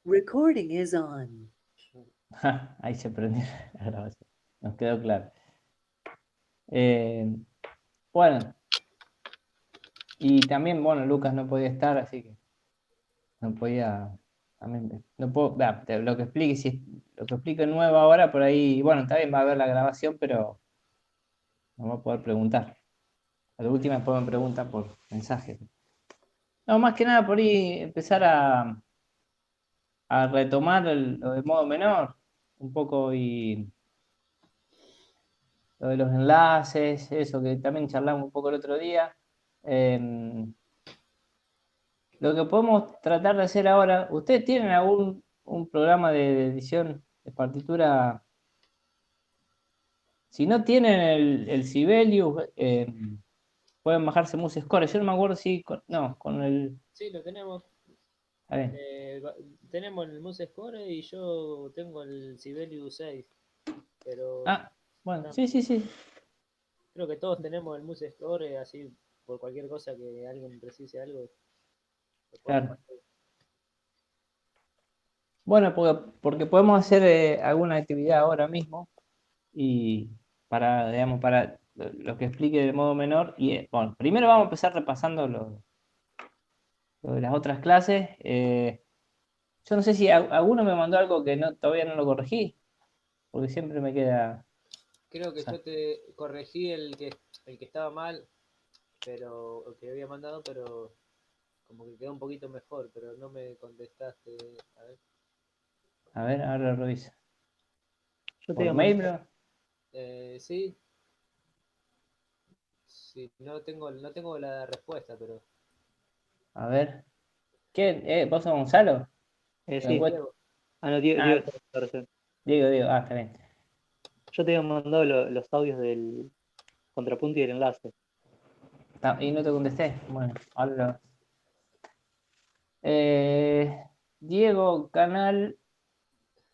Recording is on. Ahí se prendió la grabación. Nos quedó claro. Eh, bueno, y también, bueno, Lucas no podía estar, así que no podía. También, no puedo, lo que explique, lo que explique nuevo ahora, por ahí, bueno, también va a ver la grabación, pero no va a poder preguntar. A la última después me pregunta por mensaje. No, más que nada por ahí empezar a retomar lo de modo menor, un poco y lo de los enlaces, eso que también charlamos un poco el otro día. Lo que podemos tratar de hacer ahora, ¿ustedes tienen algún un programa de edición de partitura? Si no tienen el Sibelius, pueden bajarse MuseScore. Yo no me acuerdo si, no, con el. Sí, lo tenemos. A ver. Tenemos el Muse Score y yo tengo el Sibelius 6. Pero Ah, bueno, sí, sí, sí. creo que todos tenemos el Muse Score, así por cualquier cosa que alguien precise algo, lo podemos Claro. hacer. Bueno, porque podemos hacer alguna actividad ahora mismo y para, digamos, para lo que explique de modo menor. Y bueno, primero vamos a empezar repasando lo de las otras clases. Yo no sé si alguno me mandó algo que no, todavía no lo corregí, porque siempre me queda. Creo O que sea, yo te corregí el que estaba mal, pero el que había mandado, pero como que quedó un poquito mejor, pero no me contestaste. A ver. a ver, ahora lo reviso. Yo te ¿Por iba a mail, mandar, bro? Sí, sí, no tengo la respuesta, pero A ver. ¿Quién? ¿Vos sos Gonzalo? sí. Diego. Ah, no, Ah, Diego está en recién. Diego. Ah, está bien. Yo te había mandado los audios del contrapunto y el enlace. Y no te contesté. Bueno, ahora Diego, canal,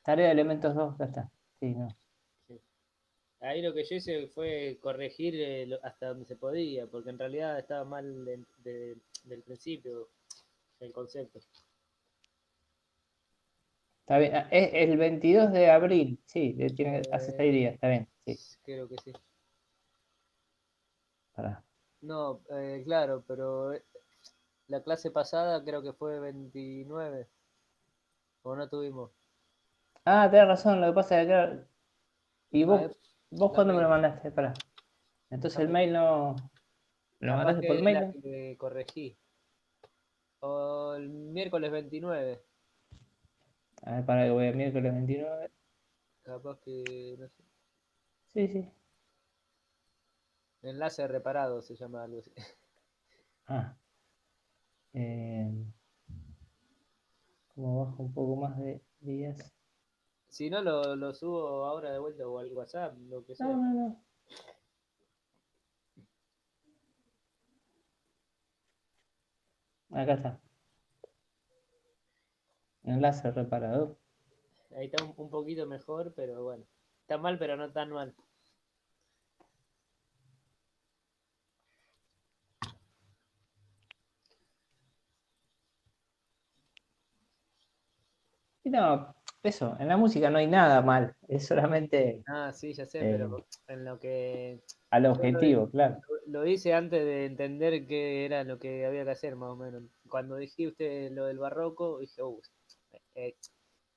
tarea de elementos 2 ya está. Sí, no. Sí. Ahí lo que yo hice fue corregir hasta donde se podía, porque en realidad estaba mal del principio el concepto. Está bien. Ah, es el 22 de abril. Sí, hace 6 Eh, días. Está bien. Sí, Creo que sí. pará. No, claro, pero la clase pasada creo que fue 29, o no tuvimos. Ah, tenés razón. Lo que pasa es que acá. ¿Y Ah, vos la cuándo me lo mail. mandaste? Pará. Entonces el Capaz, mail no. ¿Me lo capaz mandaste por que es mail? la ¿No? que corregí. O el miércoles 29. A ver, para que voy a miércoles 29. Capaz que, no sé. Sí, sí. Enlace reparado se llama algo así. Ah. Eh, como bajo un poco más de días. Si no, lo subo ahora de vuelta o al WhatsApp, lo que No, sea. no, no. Acá está. Enlace reparador. Ahí está un poquito mejor, pero bueno. Está mal, pero no tan mal. Y no, eso, en la música no hay nada mal. Es solamente Ah, sí, ya sé, eh, pero en lo que al yo objetivo, claro. lo hice antes de entender qué era lo que había que hacer, más o menos. Cuando dijiste lo del barroco, dije, eh,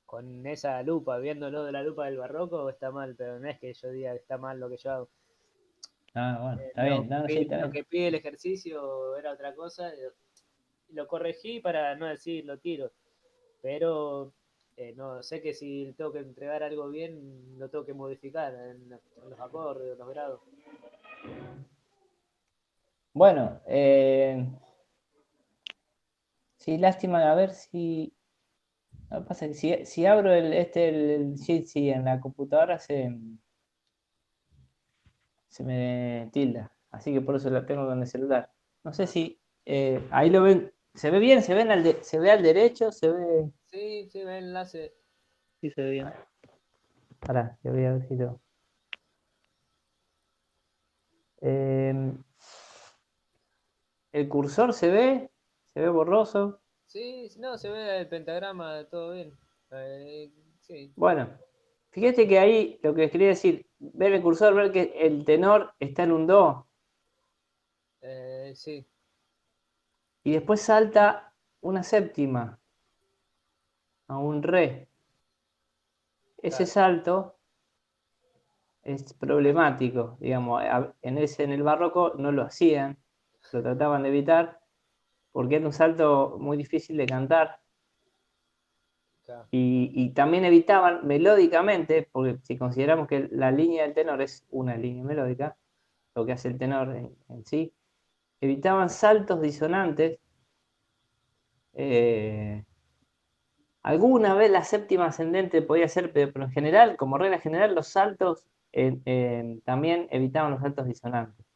con esa lupa, viéndolo de la lupa del barroco, está mal, pero no es que yo diga que está mal lo que yo hago. Ah, bueno, está Lo bien. que No, sí, pide, está lo bien. que pide el ejercicio era otra cosa. Lo corregí para no decir lo tiro, pero no sé que si tengo que entregar algo bien, lo tengo que modificar en los acordes, en los grados. Bueno, sí, lástima, a ver si. Lo que pasa es que si abro el Jitsi en la computadora se me tilda. Así que por eso lo tengo con el celular. No sé si ahí lo ven. ¿Se ve bien? ¿Se ve al derecho? ¿Se ve? Sí, sí, ve el enlace. Sí, se ve bien. Pará, que voy a ver si lo. ¿El cursor se ve? ¿Se ve borroso? Sí, no, se ve el pentagrama, todo bien. Sí, Bueno, fíjate que ahí lo que quería decir, ver el cursor, ver que el tenor está en un do sí, y después salta una séptima a un re. Ese claro, salto es problemático, digamos, en el barroco no lo hacían, lo trataban de evitar porque era un salto muy difícil de cantar claro, y también evitaban melódicamente, porque si consideramos que la línea del tenor es una línea melódica, lo que hace el tenor en sí, evitaban saltos disonantes. eh, Alguna vez la séptima ascendente podía ser, pero en general, como regla general, los saltos también evitaban los saltos disonantes.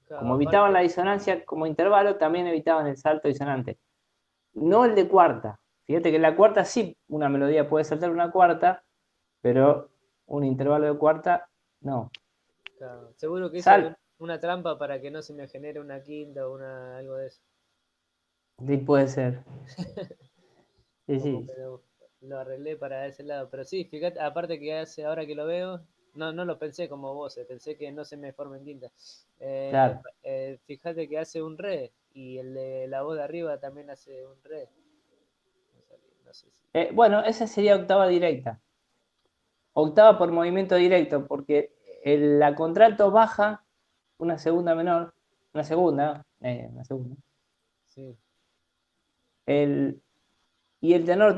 claro, Como evitaban la aparte, disonancia como intervalo, también evitaban el salto disonante. No el de cuarta. Fíjate que en la cuarta sí una melodía puede saltar una cuarta, pero un intervalo de cuarta no. claro, seguro que hice Sal, una trampa para que no se me genere una quinta o algo de eso. sí puede ser. Sí, Como sí. que lo arreglé para ese lado. Pero sí, fíjate, aparte que hace ahora que lo veo, no lo pensé como vos, pensé que no se me formen quintas. Claro. Fíjate que hace un re y el de la voz de arriba también hace un re. No sé si. Bueno, esa sería octava directa. Octava por movimiento directo, porque la contralto baja una segunda menor, una segunda. Sí, El, y el tenor,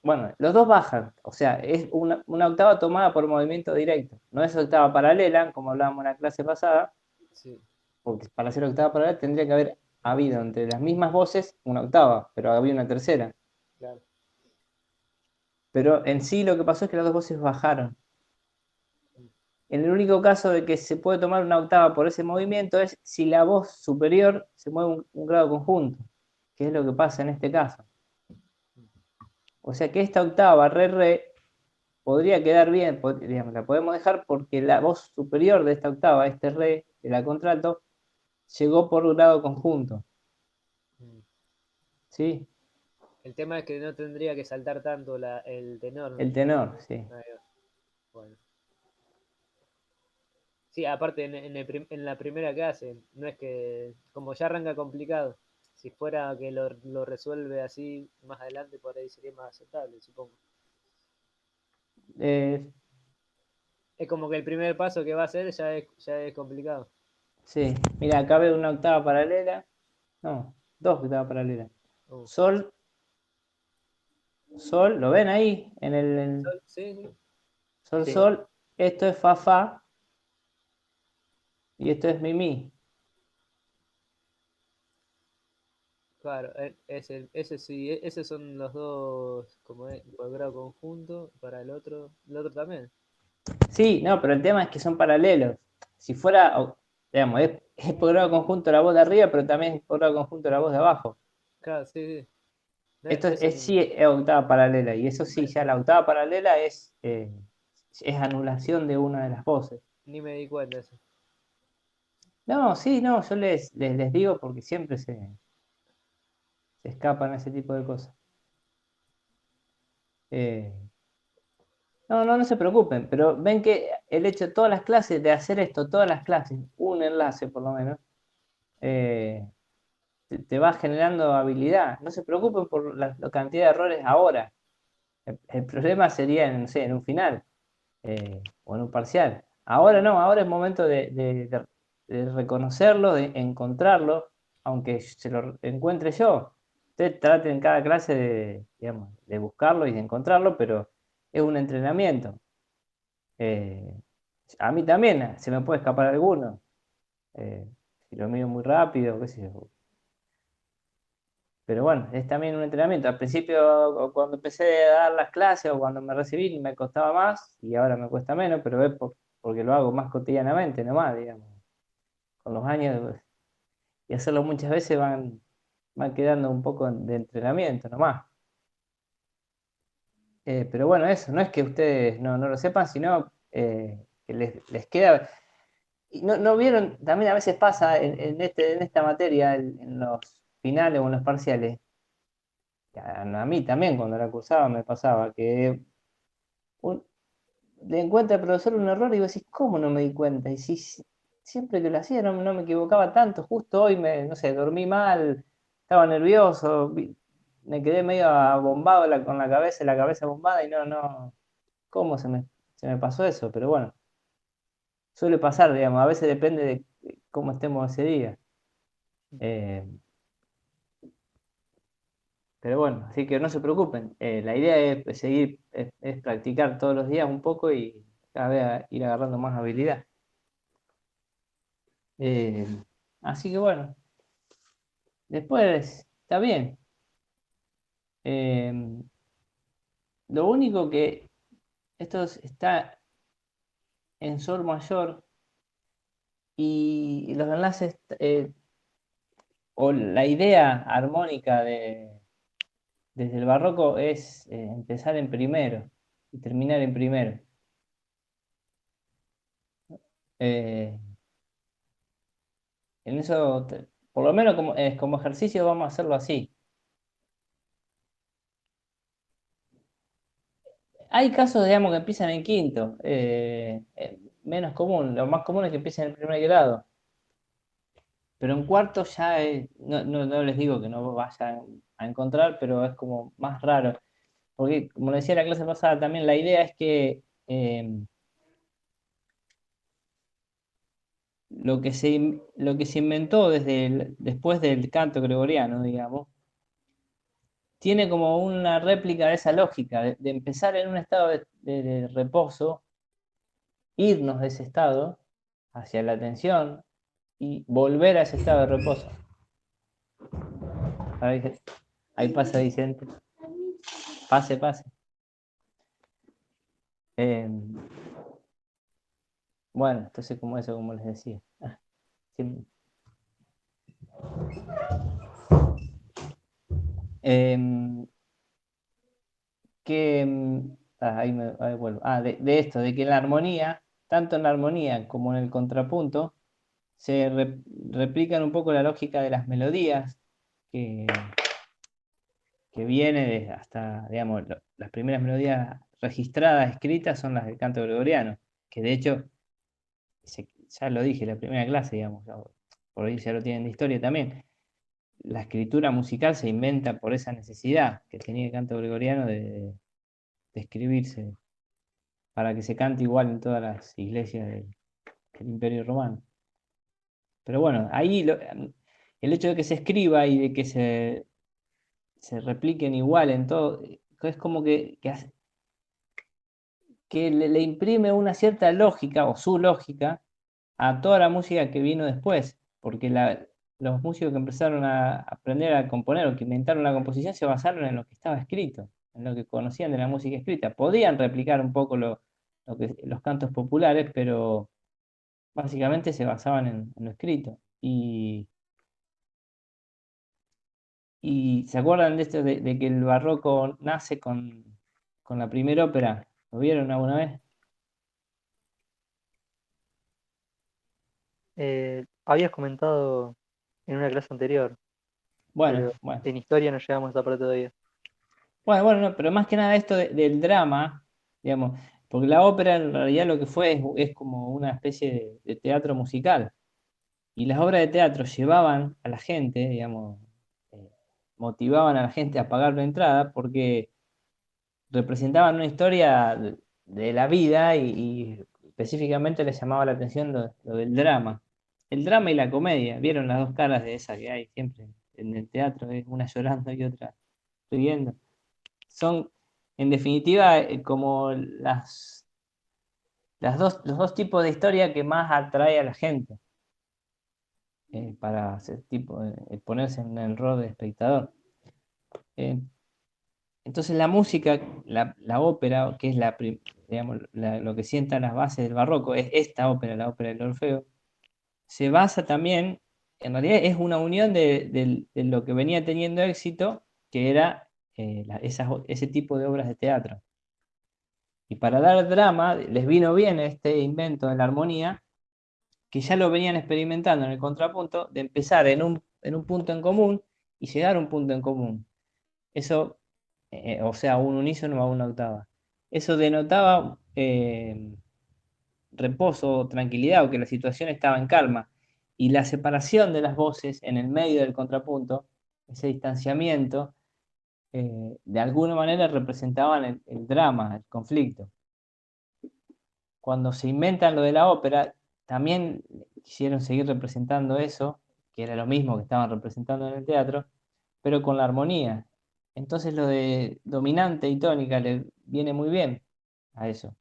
bueno, los dos bajan, o sea, es una octava tomada por movimiento directo. No es octava paralela, como hablábamos en la clase pasada, sí, porque para ser octava paralela tendría que haber habido entre las mismas voces una octava, pero había una tercera. claro. Pero en sí lo que pasó es que las dos voces bajaron. En el único caso de que se puede tomar una octava por ese movimiento es si la voz superior se mueve un grado conjunto, que es lo que pasa en este caso. O sea que esta octava, re, podría quedar bien, digamos, la podemos dejar porque la voz superior de esta octava, este re, de la contralto, llegó por un grado conjunto. Mm. ¿Sí? El tema es que no tendría que saltar tanto el tenor, ¿no? El tenor, sí. Ahí va. Bueno. Sí, aparte en la primera que hace, no es que, como ya arranca complicado, si fuera que lo resuelve así más adelante, por ahí sería más aceptable, supongo. Eh, Es como que el primer paso que va a hacer ya es complicado. sí, mira, acá veo una octava paralela. No, dos octavas paralelas. Uh, Sol, sol, ¿lo ven ahí? En el sí, sí, sol, Sí. sol. Esto es fa, fa. Y esto es mi, mi. claro, ese sí, esos son los dos, como es, por grado conjunto, para el otro también. Sí, no, pero el tema es que son paralelos. Si fuera, digamos, es por grado conjunto la voz de arriba, pero también es por grado conjunto la voz de abajo. Claro, sí, sí. Esto Eso sí es octava paralela, y eso sí, ya la octava paralela es anulación de una de las voces. ni me di cuenta de eso. No, sí, no, yo les digo porque siempre se escapan ese tipo de cosas. Eh, no se preocupen, pero ven que el hecho de todas las clases, de hacer esto, todas las clases, un enlace por lo menos, eh, te va generando habilidad. No se preocupen por la cantidad de errores ahora. El problema sería, no sé, en un final o en un parcial. Ahora no, ahora es momento de reconocerlo, de encontrarlo, aunque se lo encuentre yo. Ustedes traten en cada clase digamos, de buscarlo y de encontrarlo, pero es un entrenamiento. Eh, a mí también se me puede escapar alguno. eh, si lo miro muy rápido, qué sé yo. Pero bueno, es también un entrenamiento. Al principio, o cuando empecé a dar las clases o cuando me recibí, me costaba más y ahora me cuesta menos, pero es porque lo hago más cotidianamente, nomás, digamos. Con los años y hacerlo muchas veces van quedando un poco de entrenamiento nomás. Pero bueno, eso, no es que ustedes no lo sepan, sino que les queda. Y no vieron, también a veces pasa en esta materia, en los finales o en los parciales, a mí también cuando la cursaba me pasaba, que le encuentra al profesor un error y vos decís, ¿cómo no me di cuenta? Y si siempre que lo hacía no me equivocaba tanto, justo hoy no sé, dormí mal, estaba nervioso, me quedé medio abombado con la cabeza bombada y ¿cómo se me pasó eso? Pero bueno, suele pasar, digamos, a veces depende de cómo estemos ese día. Eh, pero bueno, así que no se preocupen, la idea es seguir, es practicar todos los días un poco y cada vez ir agarrando más habilidad. Eh, Así que bueno, después está bien. Eh, lo único que está en sol mayor y los enlaces o la idea armónica desde el barroco es empezar en primero y terminar en primero. Eh, en eso, por lo menos como ejercicio vamos a hacerlo así. Hay casos, digamos, que empiezan en quinto, menos común, lo más común es que empiecen en primer grado, pero en cuarto ya no les digo que no vayan a encontrar, pero es como más raro, porque como decía la clase pasada también, la idea es que lo que se inventó después del canto gregoriano, digamos, tiene como una réplica de esa lógica, de empezar en un estado de reposo, irnos de ese estado hacia la atención y volver a ese estado de reposo. Ahí pasa Vicente. Pase, pase. Bueno, entonces como eso, como les decía. Sí. Ahí vuelvo. De esto, de que en la armonía, tanto en la armonía como en el contrapunto, se replican un poco la lógica de las melodías que viene hasta, digamos, las primeras melodías registradas, escritas, son las del canto gregoriano, que de hecho, ya lo dije en la primera clase, digamos, por ahí ya lo tienen de historia también, la escritura musical se inventa por esa necesidad que tenía el canto gregoriano de escribirse, para que se cante igual en todas las iglesias del Imperio Romano. Pero bueno, ahí el hecho de que se escriba y de que se repliquen igual en todo, es como que le imprime una cierta lógica o su lógica a toda la música que vino después, porque los músicos que empezaron a aprender a componer o que inventaron la composición se basaron en lo que estaba escrito, en lo que conocían de la música escrita. Podían replicar un poco los cantos populares, pero básicamente se basaban en lo escrito. Y ¿se acuerdan de esto de que el barroco nace con la primera ópera? ¿Lo vieron alguna vez? Habías comentado en una clase anterior, Bueno, pero bueno. en historia no llegamos a esa parte todavía. Bueno, no, pero más que nada esto del drama, digamos, porque la ópera en realidad lo que fue es como una especie de teatro musical. Y las obras de teatro llevaban a la gente, digamos, eh, motivaban a la gente a pagar la entrada porque representaban una historia de la vida y específicamente les llamaba la atención lo del drama. El drama y la comedia, vieron las dos caras de esa que hay siempre en el teatro, es una llorando y otra riendo. Son, en definitiva, como los dos tipos de historia que más atrae a la gente para ponerse en el rol de espectador. Eh, entonces la música, la ópera, que es digamos, lo que sienta las bases del barroco, es esta ópera, la ópera del Orfeo, se basa también, en realidad es una unión de lo que venía teniendo éxito, que era ese tipo de obras de teatro. Y para dar drama, les vino bien este invento de la armonía, que ya lo venían experimentando en el contrapunto, de empezar en un punto en común y llegar a un punto en común. Eso, o sea, un unísono a una octava. Eso denotaba reposo, tranquilidad, o que la situación estaba en calma. Y la separación de las voces en el medio del contrapunto, ese distanciamiento, de alguna manera representaban el drama, el conflicto. Cuando se inventan lo de la ópera, también quisieron seguir representando eso, que era lo mismo que estaban representando en el teatro, pero con la armonía. Entonces lo de dominante y tónica le viene muy bien a eso.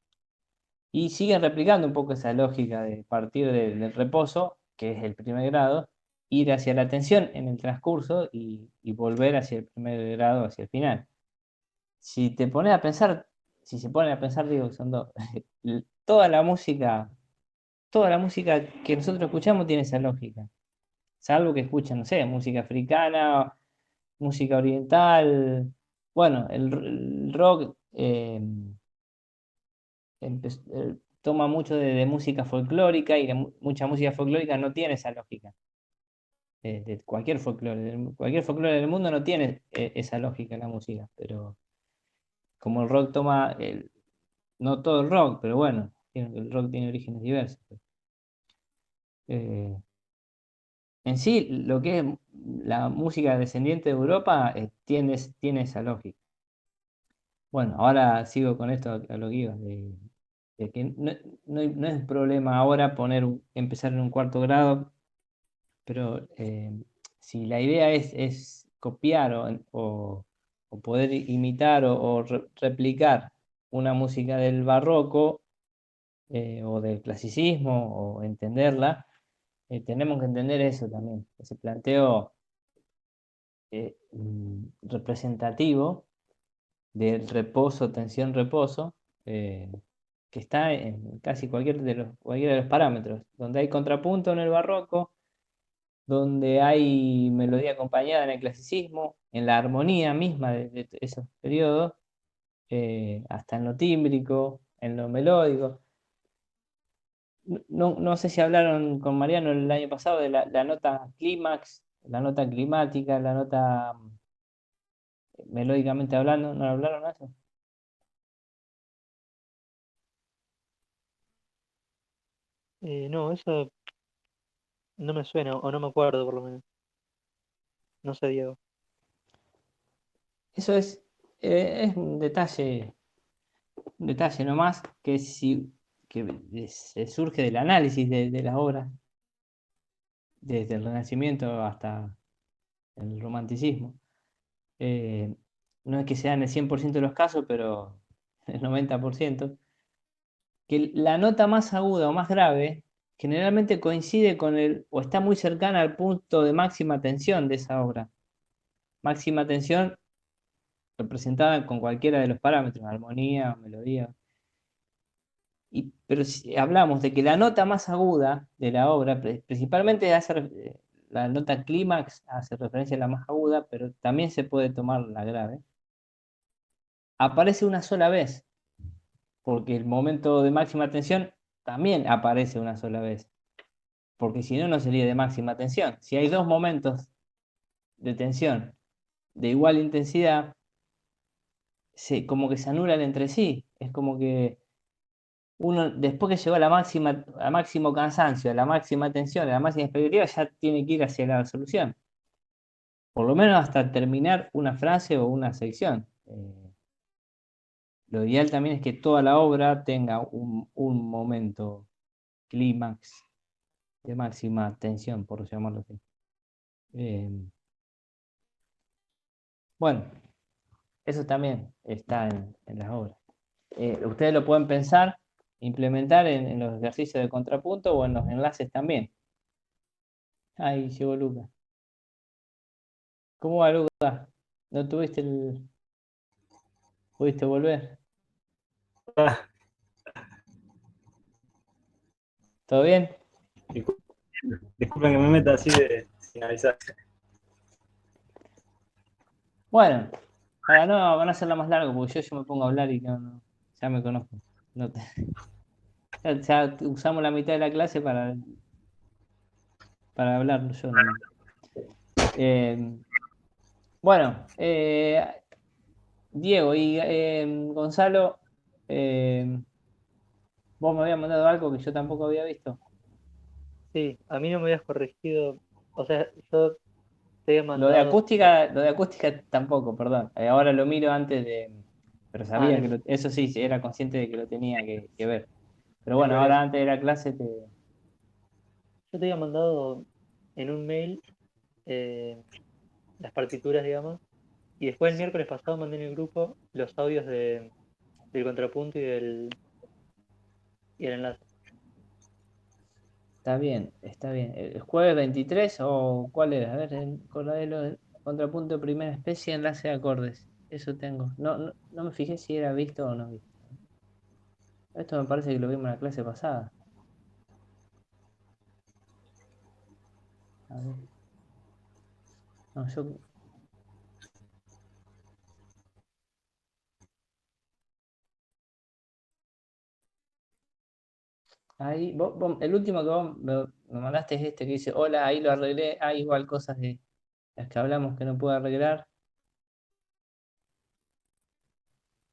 Y siguen replicando un poco esa lógica de partir del reposo, que es el primer grado, ir hacia la tensión en el transcurso y volver hacia el primer grado, hacia el final. Si te pones a pensar, si se ponen a pensar, digo, son dos, toda la música que nosotros escuchamos tiene esa lógica. Salvo que escuchan, no sé, música africana, música oriental. Bueno, el rock toma mucho de música folclórica y mucha música folclórica no tiene esa lógica. De cualquier folclore del mundo no tiene esa lógica en la música, pero como el rock toma, no todo el rock, pero bueno, el rock tiene orígenes diversos. Eh, en sí, lo que es la música descendiente de Europa tiene esa lógica. Bueno, ahora sigo con esto a lo que iba, de que no es problema ahora empezar en un cuarto grado, pero si la idea es copiar o poder imitar o replicar una música del barroco o del clasicismo o entenderla, tenemos que entender eso también, ese planteo representativo del reposo, tensión, reposo, que está en casi cualquiera de los parámetros, donde hay contrapunto en el barroco, donde hay melodía acompañada en el clasicismo, en la armonía misma de esos periodos, hasta en lo tímbrico, en lo melódico. No sé si hablaron con Mariano el año pasado de la nota clímax, la nota climática, la nota melódicamente hablando, ¿no hablaron de eso? No, eso no me suena, o no me acuerdo por lo menos. No sé, Diego. Eso es un detalle nomás que se surge del análisis de las obras, desde el Renacimiento hasta el Romanticismo. No es que sean el 100% de los casos, pero el 90%, que la nota más aguda o más grave generalmente coincide o está muy cercana al punto de máxima tensión de esa obra. Máxima tensión representada con cualquiera de los parámetros, armonía, melodía. Pero si hablamos de que la nota más aguda de la obra, principalmente la nota clímax hace referencia a la más aguda, pero también se puede tomar la grave, aparece una sola vez, porque el momento de máxima tensión también aparece una sola vez, porque si no, no sería de máxima tensión. Si hay dos momentos de tensión de igual intensidad, como que se anulan entre sí, es como que uno, después que llegó a máximo cansancio, a la máxima tensión, a la máxima expectativa, ya tiene que ir hacia la solución. Por lo menos hasta terminar una frase o una sección. Lo ideal también es que toda la obra tenga un momento clímax de máxima tensión, por llamarlo así. Bueno, eso también está en las obras. Ustedes lo pueden pensar, implementar en los ejercicios de contrapunto o en los enlaces también. Ahí llegó Lucas. ¿Cómo va, Lucas? ¿No pudiste volver? ¿Todo bien? Disculpen que me meta así sin avisar. Bueno, para no hacerla más largo, porque yo me pongo a hablar y ya me conozco. No te- ya usamos la mitad de la clase para hablar yo nomás. Bueno, Diego y Gonzalo, vos me habías mandado algo que yo tampoco había visto. Sí, a mí no me habías corregido. O sea, yo te había Lo de mandado. acústica tampoco, perdón. Ahora lo miro antes de. Pero Ah, sabía no, que eso sí, sí, era consciente de que lo tenía que ver. Pero no hay bueno, problema. ahora antes de la clase te. Yo te había mandado en un mail eh, las partituras, digamos, y después el miércoles pasado mandé en el grupo los audios del contrapunto y el enlace. Está bien, está bien. ¿El jueves 23 o cuál era? A ver, contrapunto de primera especie, enlace de acordes. Eso tengo. No me fijé si era visto o no visto. Esto me parece que lo vimos en la clase pasada. A ver. No, yo. Ahí, el último que vos me mandaste es este que dice, hola, ahí lo arreglé. Hay igual cosas de las que hablamos que no puedo arreglar.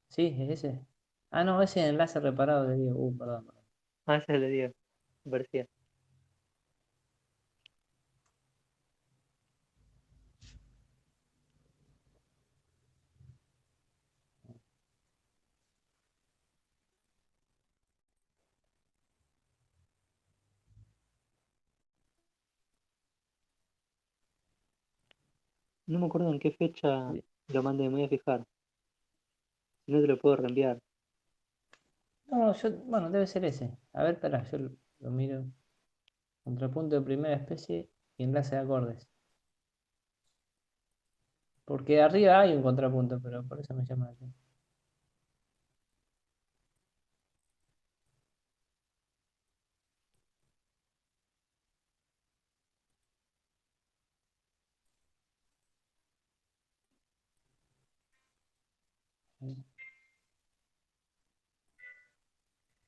Sí, es ese. Ah, no, ese enlace reparado de Diego. Perdón. Ah, ese es el de Diego, me parecía. No me acuerdo en qué fecha lo mandé, me voy a fijar. Si no te lo puedo reenviar. No, bueno, debe ser ese. A ver, espera, yo lo miro. Contrapunto de primera especie y enlace de acordes. Porque arriba hay un contrapunto, pero por eso me llama la atención.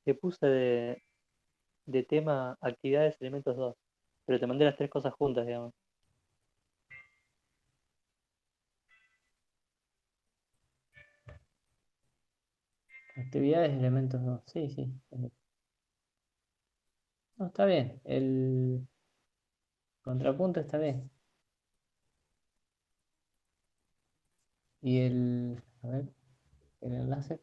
Te puse de tema actividades elementos 2, pero te mandé las tres cosas juntas, digamos. Actividades, elementos 2. Sí, sí. No, está bien. El contrapunto está bien. Y a ver, el enlace.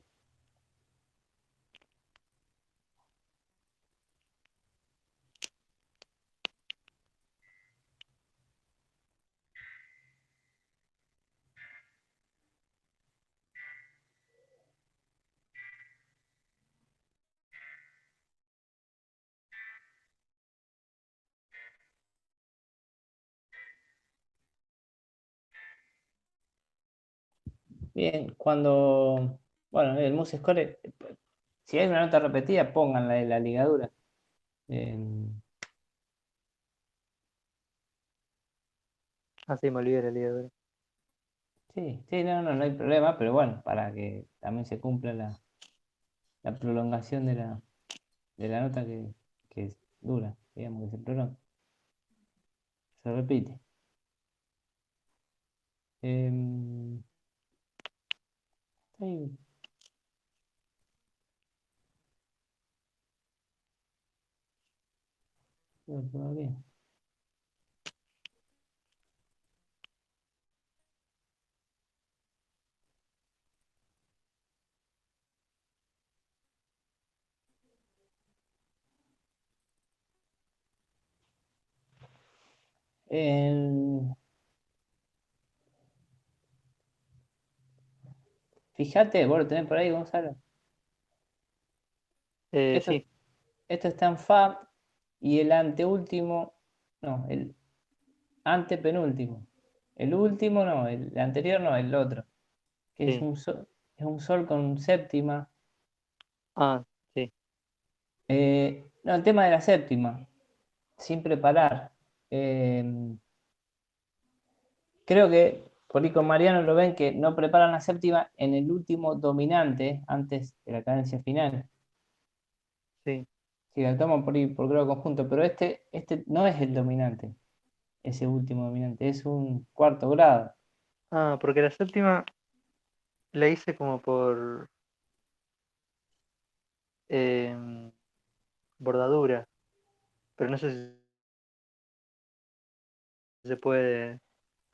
Bien, bueno, el Muse Score, si hay una nota repetida, pónganla en la ligadura. Ah, sí, me olvidé la ligadura. Sí, sí, no hay problema, pero bueno, para que también se cumpla la prolongación de la nota que dura, digamos que se prolonga, se repite. Em, ahí, creo que va bien. El- Fíjate, vos lo tenés por ahí, Gonzalo. Esto, Sí, esto está en Fa y el anteúltimo, no, el antepenúltimo. El último no, el anterior no, el otro. Que sí. es un sol con séptima. Ah, sí. No, el tema de la séptima, sin preparar. Eh, Creo que por ahí con Mariano lo ven que no preparan la séptima en el último dominante antes de la cadencia final. Sí. Si la toman por ahí por grado conjunto, pero este no es el dominante, ese último dominante, es un cuarto grado. Ah, porque la séptima la hice como por bordadura, pero no sé si se puede.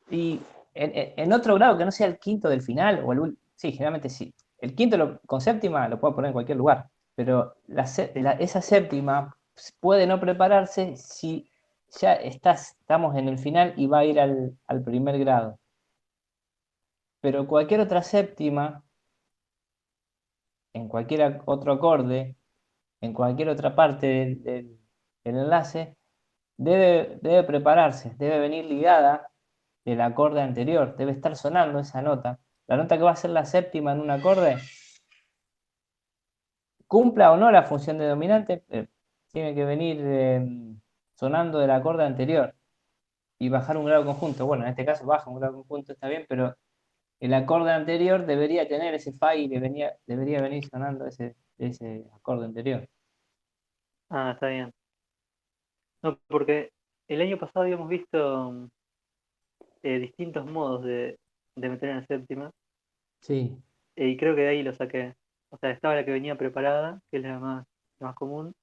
Y en otro grado que no sea el quinto del final, o sí, generalmente sí. El quinto con séptima lo puedo poner en cualquier lugar, pero esa séptima puede no prepararse si ya estamos en el final y va a ir al primer grado. Pero cualquier otra séptima, en cualquier otro acorde, en cualquier otra parte del enlace, debe prepararse, debe venir ligada del acorde anterior, debe estar sonando esa nota. La nota que va a ser la séptima en un acorde, cumpla o no la función de dominante, tiene que venir sonando del acorde anterior y bajar un grado conjunto. Bueno, en este caso baja un grado conjunto, está bien, pero el acorde anterior debería tener ese fa y debería venir sonando ese acorde anterior. Ah, está bien. No, porque el año pasado habíamos visto distintos modos de meter en la séptima, Sí, y creo que de ahí lo saqué. O sea, estaba la que venía preparada, que es la más común.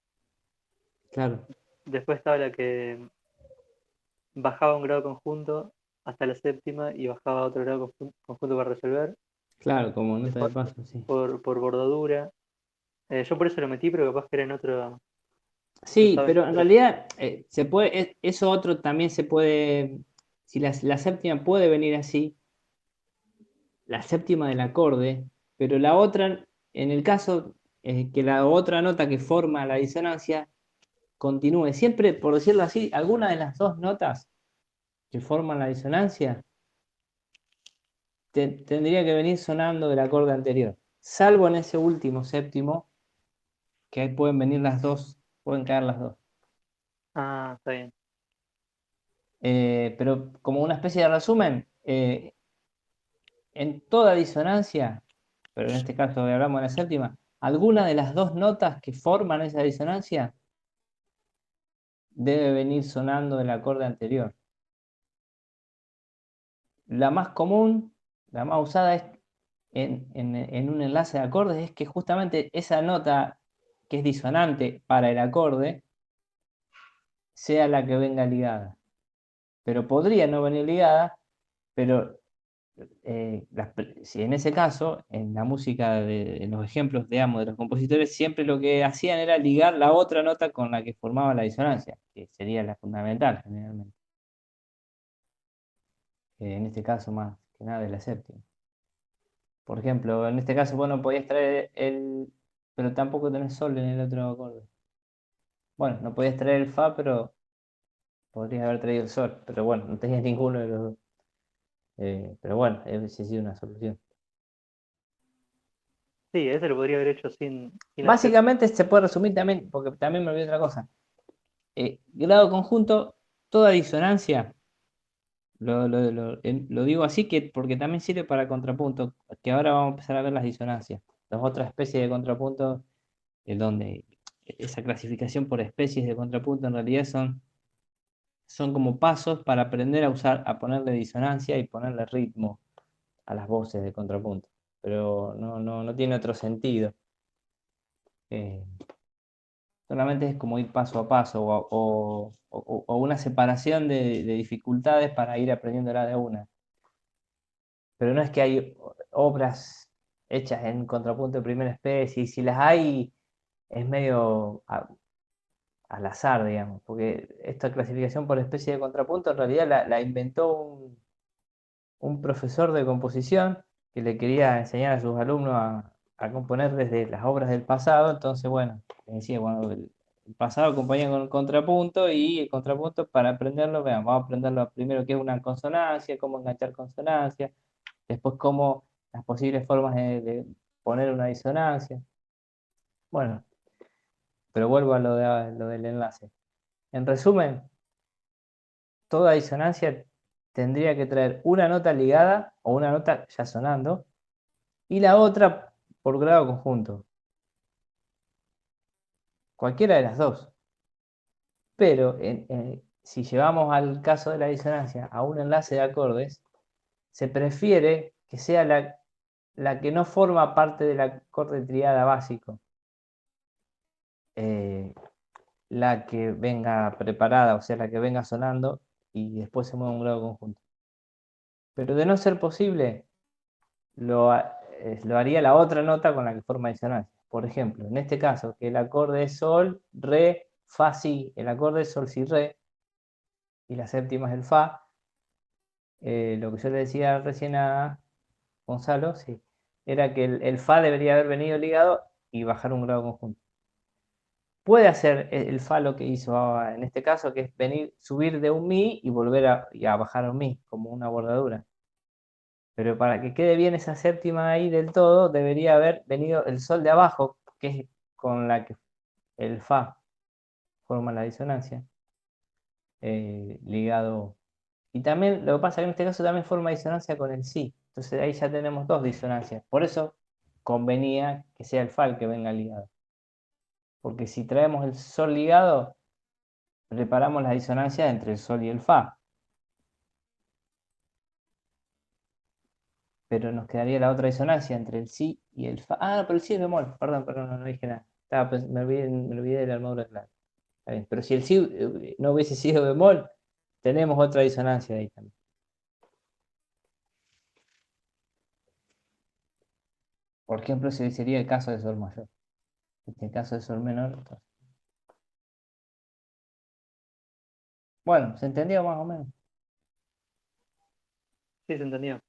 claro. Después estaba la que bajaba un grado conjunto hasta la séptima y bajaba otro grado conjunto para resolver, Claro, como nota de después paso, sí. por bordadura. Yo por eso lo metí, pero capaz que era en otro, lo Sí, usaba en pero en otro. realidad eso otro también se puede, si la séptima puede venir así, la séptima del acorde, pero la otra, en el caso que la otra nota que forma la disonancia continúe, siempre, por decirlo así, alguna de las dos notas que forman la disonancia tendría que venir sonando del acorde anterior, salvo en ese último séptimo, que ahí pueden venir las dos, pueden caer las dos. Ah, está bien. Pero como una especie de resumen, en toda disonancia, pero en este caso hablamos de la séptima, alguna de las dos notas que forman esa disonancia debe venir sonando del acorde anterior. La más común, la más usada es en un enlace de acordes, es que justamente esa nota que es disonante para el acorde sea la que venga ligada. Pero podría no venir ligada, pero si en ese caso, en la música, en los ejemplos, digamos, de los compositores, siempre lo que hacían era ligar la otra nota con la que formaba la disonancia, que sería la fundamental generalmente. En este caso, más que nada de la séptima. Por ejemplo, en este caso vos no podías traer pero tampoco tenés sol en el otro acorde. Bueno, no podías traer el fa, pero podrías haber traído el sol. Pero bueno, no tenías ninguno de los dos. Pero bueno, esa ha sido una solución. Sí, ese lo podría haber hecho sin la séptima. Básicamente se puede resumir también, porque también me olvidé otra cosa. Grado conjunto, toda disonancia, lo digo así porque también sirve para contrapunto, que ahora vamos a empezar a ver las disonancias. Las otras especies de contrapunto, donde esa clasificación por especies de contrapunto en realidad son como pasos para aprender a ponerle disonancia y ponerle ritmo a las voces de contrapunto. Pero no tiene otro sentido. Eh, Solamente es como ir paso a paso o una separación de dificultades para ir aprendiéndola de una. Pero no es que hay obras hechas en contrapunto de primera especie, y si las hay es medio al azar, digamos, porque esta clasificación por especie de contrapunto en realidad la inventó un profesor de composición que le quería enseñar a sus alumnos a componer desde las obras del pasado. Entonces, bueno, les decía, bueno, el pasado acompaña con el contrapunto, y el contrapunto, para aprenderlo, vean, vamos a aprenderlo primero qué es una consonancia, cómo enganchar consonancia, después cómo las posibles formas de poner una disonancia. Bueno, pero vuelvo a lo del enlace. En resumen, toda disonancia tendría que traer una nota ligada o una nota ya sonando y la otra por grado conjunto. Cualquiera de las dos. Pero si llevamos al caso de la disonancia a un enlace de acordes, se prefiere que sea la que no forma parte del acorde triada básico. La que venga preparada, o sea, la que venga sonando y después se mueve un grado conjunto. Pero de no ser posible, lo haría la otra nota con la que forma disonancia. Por ejemplo, en este caso, que el acorde es sol, re, fa, si. El acorde es sol, si, re. Y la séptima es el fa. Lo que yo le decía recién a Gonzalo, sí, era que el fa debería haber venido ligado y bajar un grado conjunto. Puede hacer el fa lo que hizo en este caso, que es subir de un mi y volver a bajar a un mi, como una bordadura. Pero para que quede bien esa séptima ahí del todo, debería haber venido el sol de abajo, que es con la que el fa forma la disonancia, ligado. Y también lo que pasa es que en este caso también forma disonancia con el si. Entonces ahí ya tenemos dos disonancias. Por eso convenía que sea el fa el que venga ligado. Porque si traemos el sol ligado, preparamos la disonancia entre el sol y el fa. Pero nos quedaría la otra disonancia entre el si y el fa. Ah, pero el si es bemol. Perdón, no dije nada. Me olvidé de la armadura clara. Está bien. Pero si el si no hubiese sido bemol, tenemos otra disonancia ahí también. Por ejemplo, ese sería el caso de sol mayor. Este caso de sol menor. Entonces. Bueno, ¿se entendió más o menos? Sí, se entendió.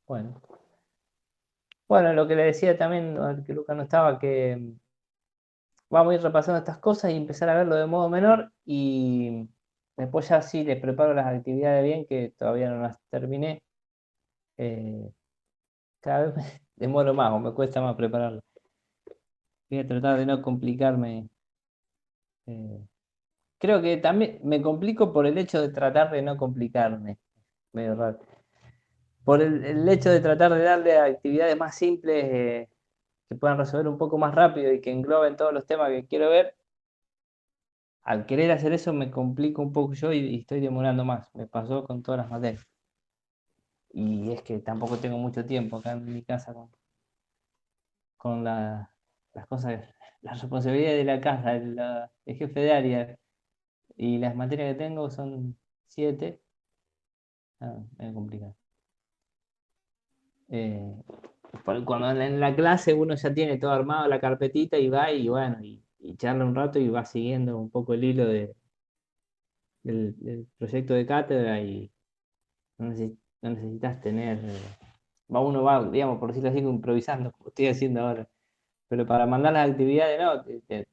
Bueno. Bueno, lo que le decía también, al que Lucas no estaba, que vamos a ir repasando estas cosas y empezar a verlo de modo menor y después ya sí les preparo las actividades bien, que todavía no las terminé. Cada vez me demoro más o me cuesta más prepararlo. Voy a tratar de no complicarme. eh, Creo que también me complico por el hecho de tratar de no complicarme. Medio raro. Por el hecho de tratar de darle actividades más simples que puedan resolver un poco más rápido y que engloben todos los temas que quiero ver. Al querer hacer eso me complico un poco yo y estoy demorando más. Me pasó con todas las materias. Y es que tampoco tengo mucho tiempo acá en mi casa con las cosas, las responsabilidades de la casa, el jefe de área y las materias que tengo son 7. Me complica. Cuando en la clase uno ya tiene todo armado, la carpetita y va y bueno, y charla un rato y va siguiendo un poco el hilo del proyecto de cátedra y no necesitas tener, uno va, digamos, por decirlo así, improvisando, como estoy haciendo ahora. Pero para mandar las actividades, no,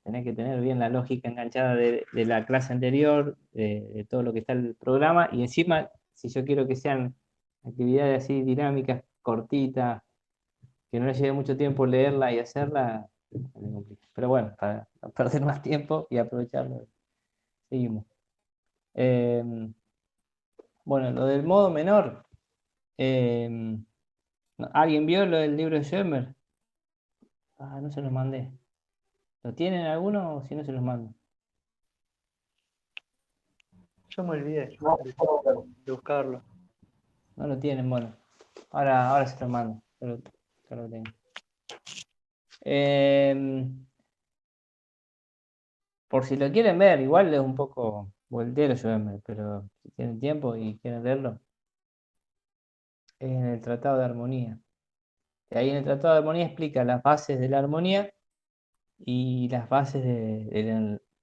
tenés que tener bien la lógica enganchada de la clase anterior, de todo lo que está en el programa, y encima, si yo quiero que sean actividades así dinámicas, cortitas, que no le lleve mucho tiempo leerla y hacerla, me complica. Pero bueno, para no perder más tiempo y aprovecharlo, seguimos. Bueno, lo del modo menor. ¿Alguien vio lo del libro de Schoenberg? Ah, no se los mandé. ¿Lo tienen alguno o si no se los mando? Yo me olvidé de buscarlo. No lo tienen, bueno. Ahora se los mando. Yo lo tengo. Por si lo quieren ver, igual es un poco voltero Schoenberg, pero si tienen tiempo y quieren leerlo, es en el Tratado de Armonía. Y ahí en el Tratado de Armonía explica las bases de la armonía y las bases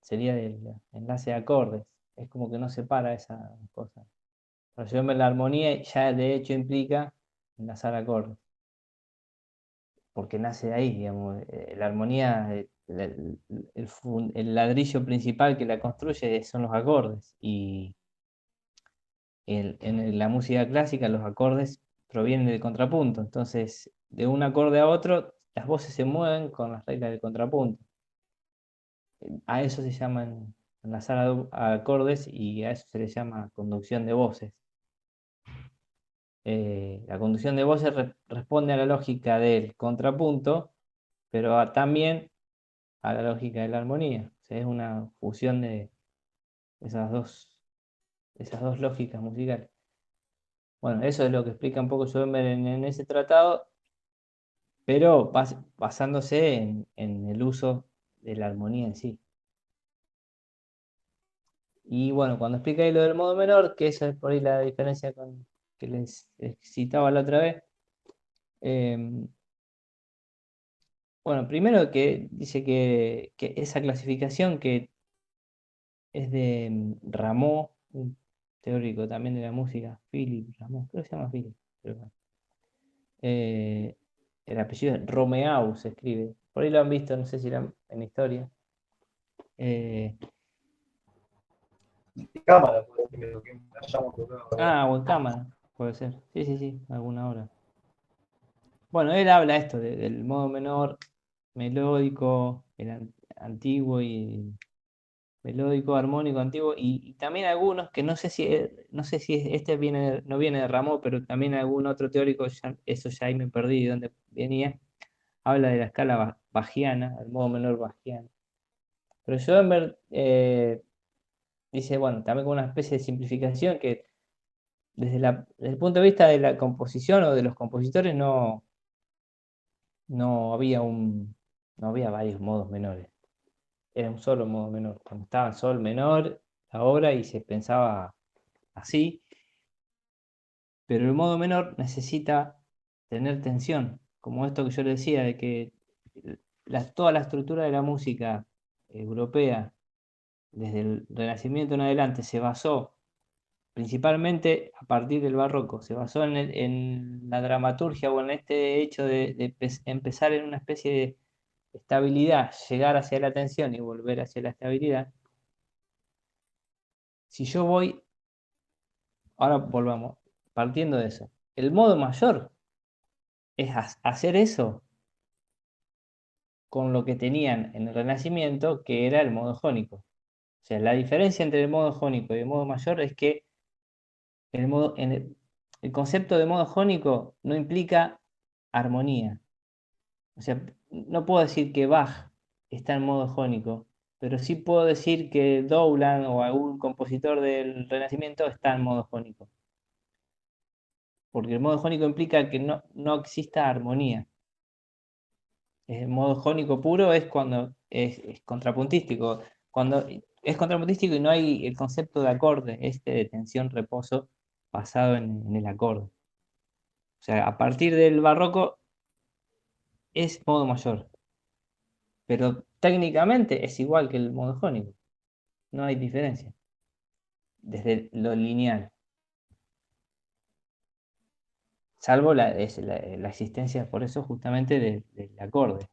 sería del enlace de acordes. Es como que no separa esa cosa. Para Schoenberg la armonía ya de hecho implica enlazar acordes. Porque nace de ahí, digamos, la armonía, el ladrillo principal que la construye son los acordes. Y en la música clásica los acordes provienen del contrapunto. Entonces, de un acorde a otro, las voces se mueven con las reglas del contrapunto. A eso se llaman enlazar a acordes y a eso se le llama conducción de voces. La conducción de voces responde a la lógica del contrapunto, pero también a la lógica de la armonía. O sea, es una fusión de esas dos lógicas musicales. Bueno, eso es lo que explica un poco Schoenberg en ese tratado, pero basándose en el uso de la armonía en sí. Y bueno, cuando explica ahí lo del modo menor, que esa es por ahí la diferencia con que les citaba la otra vez. Bueno, primero que dice que esa clasificación que es de Rameau, un teórico también de la música, Philip Rameau, creo que se llama Philip. Pero bueno. El apellido es Romeau, se escribe. Por ahí lo han visto, no sé si en historia. Eh, Cámara, por ejemplo, que hayamos tocado. o en cámara, puede ser. Sí, sí, sí, alguna hora. Bueno, él habla esto del modo menor, melódico, antiguo y melódico, armónico, antiguo, y también algunos que no sé si este no viene de Rameau, pero también algún otro teórico, eso ya ahí me perdí de dónde venía, habla de la escala bajiana, el modo menor bajiano. Pero Schoenberg dice, bueno, también con una especie de simplificación que desde el punto de vista de la composición o de los compositores no había no había varios modos menores. Era un solo modo menor. Cuando estaba en sol menor, la obra, y se pensaba así, pero el modo menor necesita tener tensión, como esto que yo le decía, de que toda la estructura de la música europea, desde el Renacimiento en adelante, se basó principalmente a partir del barroco, se basó en la dramaturgia o en este hecho de empezar en una especie de estabilidad, llegar hacia la tensión y volver hacia la estabilidad. Si yo voy, ahora volvamos, partiendo de eso, el modo mayor es hacer eso con lo que tenían en el Renacimiento, que era el modo jónico. O sea, la diferencia entre el modo jónico y el modo mayor es que el concepto de modo jónico no implica armonía. O sea, no puedo decir que Bach está en modo jónico, pero sí puedo decir que Dowland o algún compositor del Renacimiento está en modo jónico. Porque el modo jónico implica que no exista armonía. El modo jónico puro es cuando es contrapuntístico. Cuando es contrapuntístico y no hay el concepto de acorde, de tensión, reposo, basado en el acorde. O sea, a partir del barroco es modo mayor. Pero técnicamente es igual que el modo jónico. No hay diferencia. Desde lo lineal. Salvo la existencia, por eso, justamente del acorde.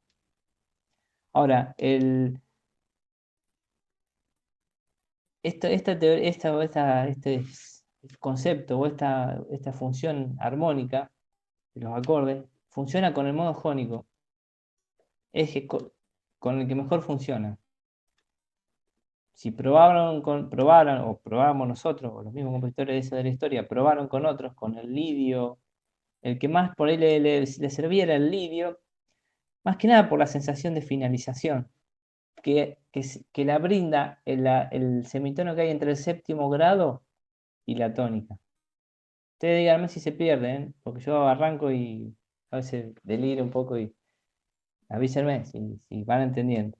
Ahora, este concepto o esta función armónica de los acordes funciona con el modo jónico. Es con el que mejor funciona. Si probábamos nosotros, o los mismos compositores de la historia, probaron con otros, con el lidio, el que más por ahí le servía era el lidio, más que nada por la sensación de finalización, que la brinda el semitono que hay entre el séptimo grado y la tónica. Ustedes díganme si se pierden, porque yo arranco y a veces deliro un poco y avísenme si van entendiendo.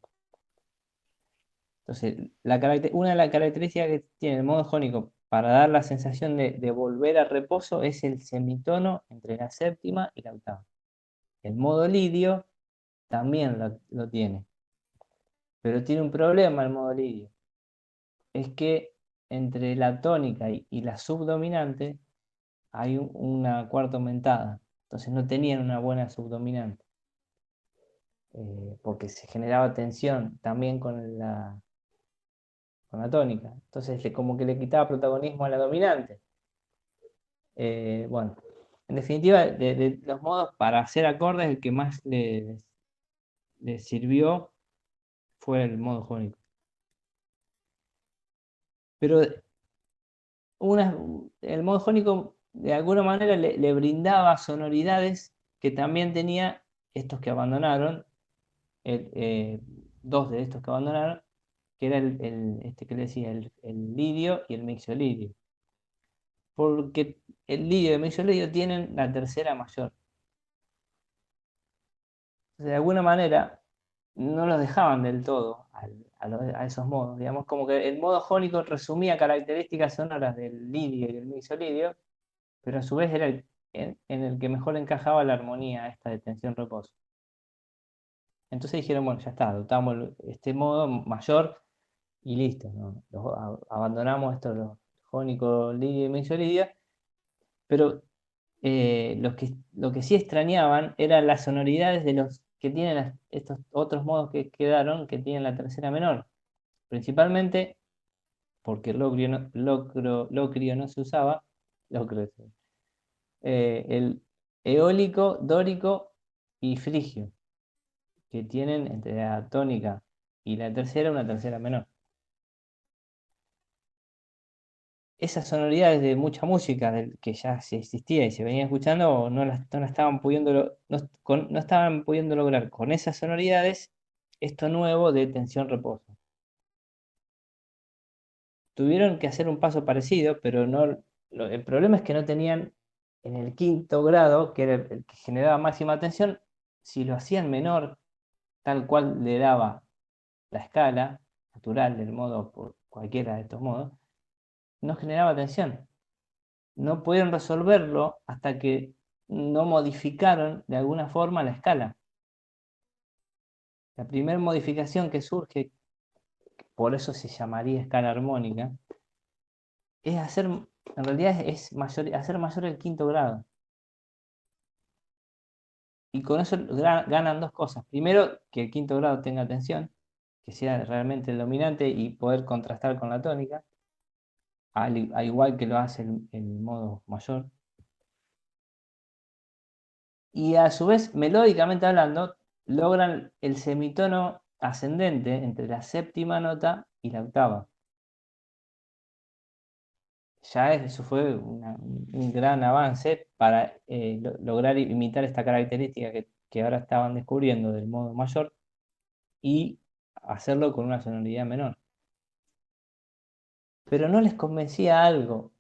Entonces, una de las características que tiene el modo jónico para dar la sensación de volver al reposo es el semitono entre la séptima y la octava. El modo lidio también lo tiene, pero tiene un problema el modo lidio. Es que entre la tónica y la subdominante hay una cuarta aumentada. Entonces no tenían una buena subdominante, porque se generaba tensión también con la tónica. Entonces como que le quitaba protagonismo a la dominante. Bueno, en definitiva, de los modos para hacer acordes, el que más le sirvió fue el modo jónico. Pero el modo jónico de alguna manera le brindaba sonoridades que también tenía estos que abandonaron, dos de estos que abandonaron, que era este que le decía, el lidio y el mixolidio. porque el lidio y el medio lidio tienen la tercera mayor. De alguna manera no los dejaban del todo a esos modos. Digamos, como que el modo jónico resumía características sonoras del lidio y el mixolidio, pero a su vez era en el que mejor encajaba la armonía esta de tensión-reposo. Entonces dijeron, bueno, ya está, adoptamos este modo mayor y listo, ¿no? Abandonamos esto, los jónicos, lidio y mixolidio, pero lo que sí extrañaban eran las sonoridades de los que tienen estos otros modos que quedaron, que tienen la tercera menor. Principalmente porque locrio no se usaba, el eólico, dórico y frigio, que tienen entre la tónica y la tercera una tercera menor. Esas sonoridades de mucha música que ya se existía y se venía escuchando, no estaban pudiendo, no estaban pudiendo lograr con esas sonoridades esto nuevo de tensión-reposo. Tuvieron que hacer un paso parecido, pero el problema es que no tenían en el quinto grado, que era el que generaba máxima tensión, si lo hacían menor, tal cual le daba la escala natural del modo por cualquiera de estos modos, no generaba tensión. No pudieron resolverlo hasta que no modificaron de alguna forma la escala. La primera modificación que surge, por eso se llamaría escala armónica, es en realidad es hacer mayor el quinto grado. Y con eso ganan dos cosas. Primero, que el quinto grado tenga tensión, que sea realmente el dominante y poder contrastar con la tónica, al igual que lo hace el modo mayor. Y a su vez, melódicamente hablando, logran el semitono ascendente entre la séptima nota y la octava. Ya eso fue un gran avance para lograr imitar esta característica que ahora estaban descubriendo del modo mayor y hacerlo con una sonoridad menor. Pero no les convencía algo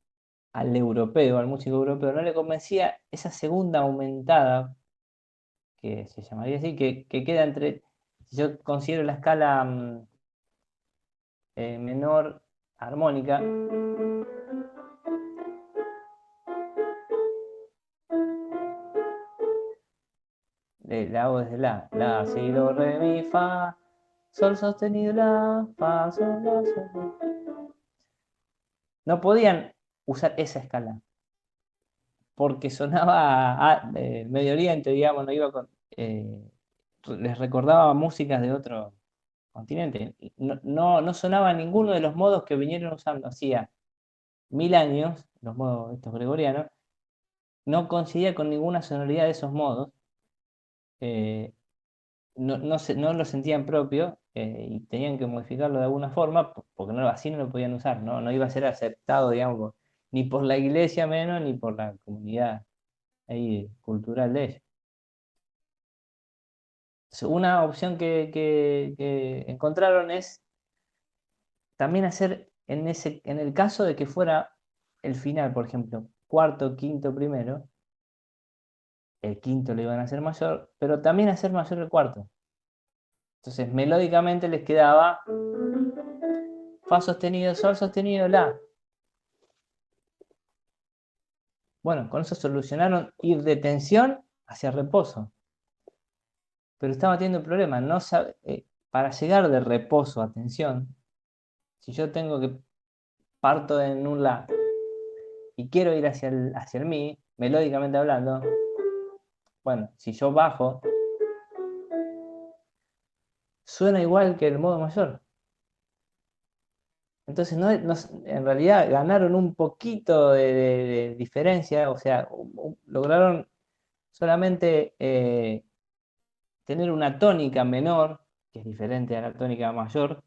al europeo, al músico europeo, no le convencía esa segunda aumentada, que se llamaría así, que queda entre, si yo considero la escala menor armónica, la hago desde la, si, do, re, mi, fa, sol sostenido, la, fa, sol, la, sol. No podían usar esa escala, porque sonaba Medio Oriente, digamos, no iba les recordaba músicas de otro continente. No sonaba ninguno de los modos que vinieron usando hacía 1000 años, los modos estos gregorianos, no coincidía con ninguna sonoridad de esos modos, no lo sentían propio y tenían que modificarlo de alguna forma, porque así no lo podían usar, no iba a ser aceptado, digamos, ni por la iglesia menos, ni por la comunidad ahí, cultural de ellos. Una opción que encontraron es también hacer en el caso de que fuera el final, por ejemplo, cuarto, quinto, primero, el quinto lo iban a hacer mayor, pero también hacer mayor el cuarto. Entonces, melódicamente les quedaba fa sostenido, sol sostenido, la. Bueno, con eso solucionaron ir de tensión hacia reposo. Pero estaba teniendo problemas. Para llegar de reposo a tensión, si yo tengo que parto en un la y quiero ir hacia el mi, melódicamente hablando, bueno, si yo bajo, suena igual que el modo mayor. Entonces, en realidad ganaron un poquito de diferencia, o sea, lograron solamente tener una tónica menor, que es diferente a la tónica mayor,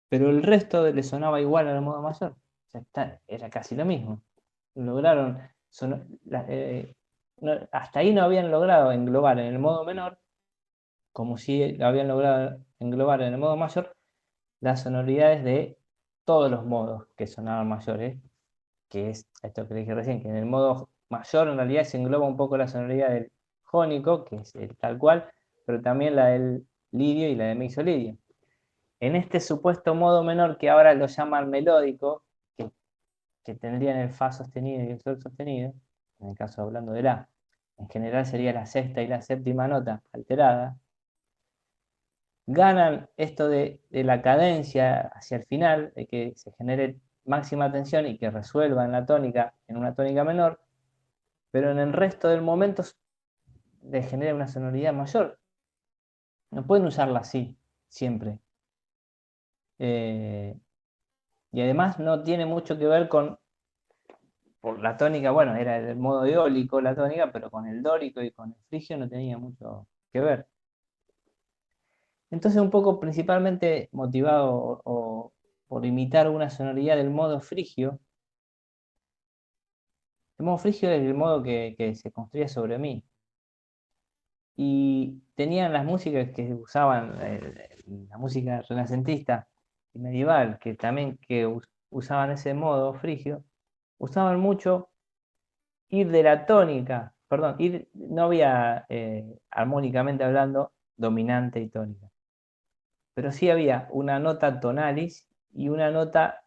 pero el resto le sonaba igual al modo mayor. O sea, era casi lo mismo. Lograron, hasta ahí no habían logrado englobar en el modo menor, como si habían logrado englobar en el modo mayor, las sonoridades de todos los modos que sonaban mayores, que es esto que le dije recién, que en el modo mayor en realidad se engloba un poco la sonoridad del jónico, que es el tal cual, pero también la del lidio y la de mixolidio. En este supuesto modo menor, que ahora lo llaman melódico, que tendrían el fa sostenido y el sol sostenido, en el caso hablando de la, en general sería la sexta y la séptima nota alterada, ganan esto de la cadencia hacia el final, de que se genere máxima tensión y que resuelvan la tónica en una tónica menor, pero en el resto del momento les genera una sonoridad mayor. No pueden usarla así, siempre. Y además no tiene mucho que ver con, por la tónica, bueno, era el modo eólico la tónica, pero con el dórico y con el frigio no tenía mucho que ver. Entonces un poco principalmente motivado o por imitar una sonoridad del modo frigio. El modo frigio es el modo que se construía sobre mí. Y tenían las músicas que usaban, la música renacentista y medieval, que también usaban ese modo frigio, usaban mucho ir de la tónica, perdón, no había armónicamente hablando dominante y tónica, pero sí había una nota tonalis y una nota,